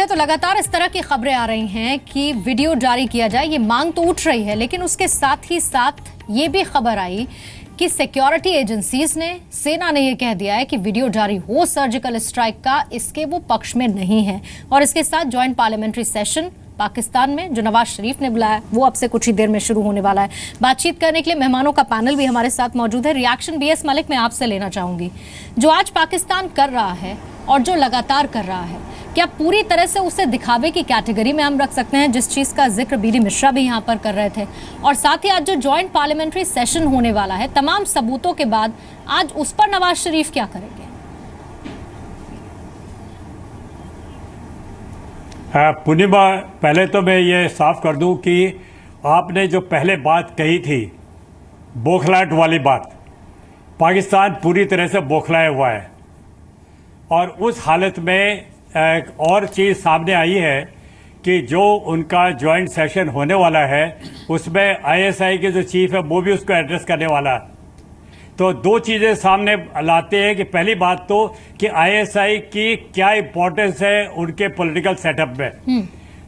तो लगातार इस तरह की खबरें आ रही हैं कि वीडियो जारी किया जाए, ये मांग तो उठ रही है, लेकिन उसके साथ ही साथ ये भी खबर आई कि सिक्योरिटी एजेंसीज ने, सेना ने ये कह दिया है कि वीडियो जारी हो सर्जिकल स्ट्राइक का, इसके वो पक्ष में नहीं है। और इसके साथ ज्वाइंट पार्लियामेंट्री सेशन पाकिस्तान में जो नवाज शरीफ ने बुलाया, वो अब से कुछ ही देर में शुरू होने वाला है। बातचीत करने के लिए मेहमानों का पैनल भी हमारे साथ मौजूद है। रिएक्शन बीएस मलिक मैं आपसे लेना चाहूंगी, जो आज पाकिस्तान कर रहा है और जो लगातार कर रहा है, क्या पूरी तरह से उसे दिखावे की कैटेगरी में हम रख सकते हैं, जिस चीज का जिक्र बीडी मिश्रा भी यहाँ पर कर रहे थे? और साथ ही आज जो ज्वाइंट पार्लियामेंट्री सेशन होने वाला है, तमाम सबूतों के बाद आज उस पर नवाज शरीफ क्या करेंगे? पूर्णिमा, पहले तो मैं ये साफ कर दूं कि आपने जो पहले बात कही थी, बौखलाहट वाली बात, पाकिस्तान पूरी तरह से बौखलाया हुआ है। और उस हालत में एक और चीज़ सामने आई है कि जो उनका जॉइंट सेशन होने वाला है, उसमें आईएसआई के जो चीफ है वो भी उसको एड्रेस करने वाला है। तो दो चीज़ें सामने लाते हैं कि पहली बात तो कि आईएसआई की क्या इम्पोर्टेंस है उनके पॉलिटिकल सेटअप में।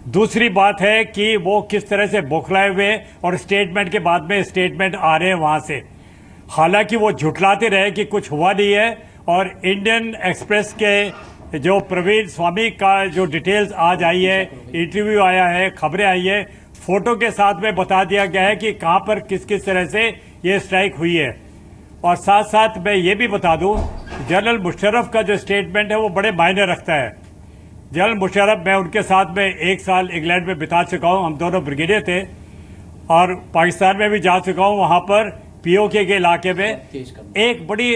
दूसरी बात है कि वो किस तरह से बौखलाए हुए और स्टेटमेंट के बाद में स्टेटमेंट आ रहे हैं वहाँ से। हालांकि वो झुठलाते रहे कि कुछ हुआ नहीं है, और इंडियन एक्सप्रेस के जो प्रवीण स्वामी का जो डिटेल्स आज आई है, इंटरव्यू आया है, खबरें आई है, फोटो के साथ में बता दिया गया है कि कहाँ पर किस किस तरह से ये स्ट्राइक हुई है। और साथ साथ मैं ये भी बता दूं, जनरल मुशर्रफ का जो स्टेटमेंट है वो बड़े मायने रखता है। जनरल मुशर्रफ, मैं उनके साथ में 1 साल इंग्लैंड में बिता चुका हूं, हम दोनों ब्रिगेडियर थे, और पाकिस्तान में भी जा चुका हूं, वहां पर पीओके के इलाके में। एक बड़ी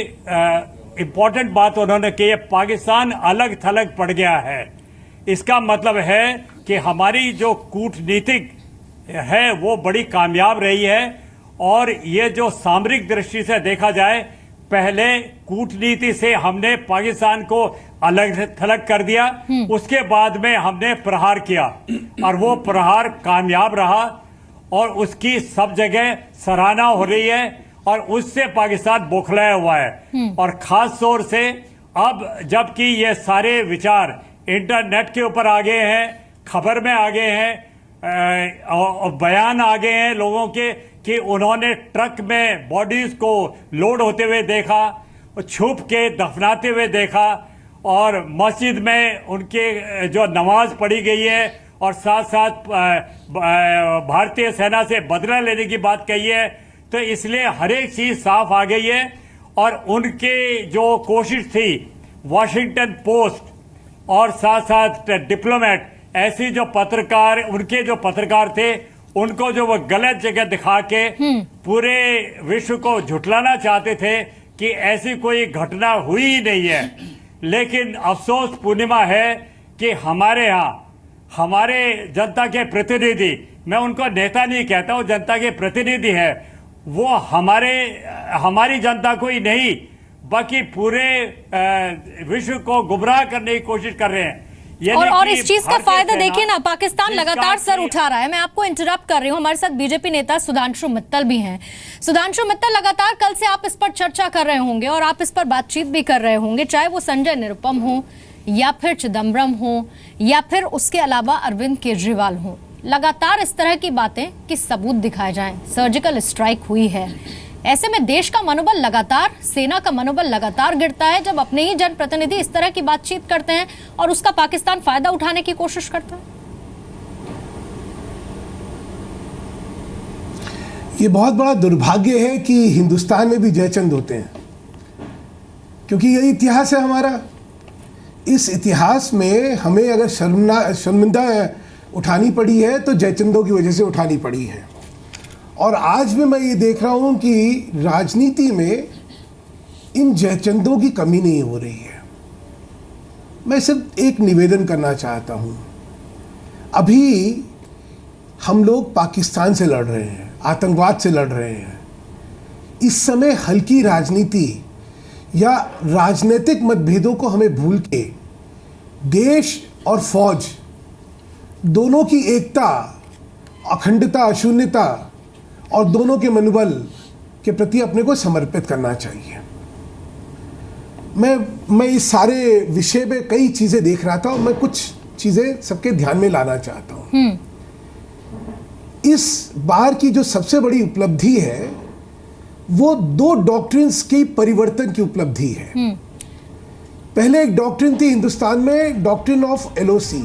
इम्पोर्टेंट बात उन्होंने कही है, पाकिस्तान अलग थलग पड़ गया है। इसका मतलब है कि हमारी जो कूटनीतिक है वो बड़ी कामयाब रही है, और ये जो सामरिक दृष्टि से देखा जाए, पहले कूटनीति से हमने पाकिस्तान को अलग थलग कर दिया, उसके बाद में हमने प्रहार किया, और वो प्रहार कामयाब रहा, और उसकी सब जगह सराहना हो रही है, और उससे पाकिस्तान बौखलाया हुआ है। और खास तौर से अब जबकि ये सारे विचार इंटरनेट के ऊपर आ गए हैं, खबर में आ गए हैं, और बयान आ गए हैं लोगों के कि उन्होंने ट्रक में बॉडीज को लोड होते हुए देखा, छुप के दफनाते हुए देखा, और मस्जिद में उनके जो नमाज पढ़ी गई है, और साथ साथ भारतीय सेना से बदला लेने की बात कही है। तो इसलिए हर एक चीज़ साफ आ गई है। और उनके जो कोशिश थी, वॉशिंगटन पोस्ट और साथ साथ डिप्लोमेट, ऐसी जो पत्रकार, उनके जो पत्रकार थे, उनको जो वो गलत जगह दिखा के पूरे विश्व को झुठलाना चाहते थे कि ऐसी कोई घटना हुई ही नहीं है। लेकिन अफसोस पूर्णिमा है कि हमारे यहाँ हमारे जनता के प्रतिनिधि, मैं उनको नेता नहीं कहता हूँ, जनता के प्रतिनिधि है, वो हमारी जनता को ही नहीं बाकी पूरे विश्व को गुमराह करने की कोशिश कर रहे हैं। और इस चीज का फायदा देखिए ना, पाकिस्तान लगातार सर उठा रहा है। मैं आपको इंटरप्ट कर रही हूँ, हमारे साथ बीजेपी नेता सुधांशु मित्तल भी हैं। सुधांशु मित्तल, लगातार कल से आप इस पर चर्चा कर रहे होंगे और आप इस पर बातचीत भी कर रहे होंगे, चाहे वो संजय निरुपम हो या फिर चिदम्बरम हो या फिर उसके अलावा अरविंद केजरीवाल हो। लगातार इस तरह की बातें कि सबूत दिखाए जाएं, सर्जिकल स्ट्राइक हुई है। ऐसे में देश का मनोबल लगातार, सेना का मनोबल लगातार गिरता है जब अपने ही जनप्रतिनिधि इस तरह की बातचीत करते हैं और उसका पाकिस्तान फायदा उठाने की कोशिश करता है। ये बहुत बड़ा दुर्भाग्य है कि हिंदुस्तान में भी जयचंद होते हैं, क्योंकि ये इतिहास है हमारा। इस इतिहास में हमें अगर शर्मिंदा उठानी पड़ी है तो जयचंदों की वजह से उठानी पड़ी है। और आज भी मैं ये देख रहा हूँ कि राजनीति में इन जयचंदों की कमी नहीं हो रही है। मैं सिर्फ एक निवेदन करना चाहता हूँ, अभी हम लोग पाकिस्तान से लड़ रहे हैं, आतंकवाद से लड़ रहे हैं। इस समय हल्की राजनीति या राजनीतिक मतभेदों को हमें भूल के देश और फौज दोनों की एकता, अखंडता, अशून्यता और दोनों के मनोबल के प्रति अपने को समर्पित करना चाहिए। मैं इस सारे विषय में कई चीज़ें देख रहा था और मैं कुछ चीजें सबके ध्यान में लाना चाहता हूं। इस बार की जो सबसे बड़ी उपलब्धि है वो 2 डॉक्ट्रिन्स की परिवर्तन की उपलब्धि है। पहले एक डॉक्ट्रिन थी हिंदुस्तान में, डॉक्ट्रिन ऑफ LOC,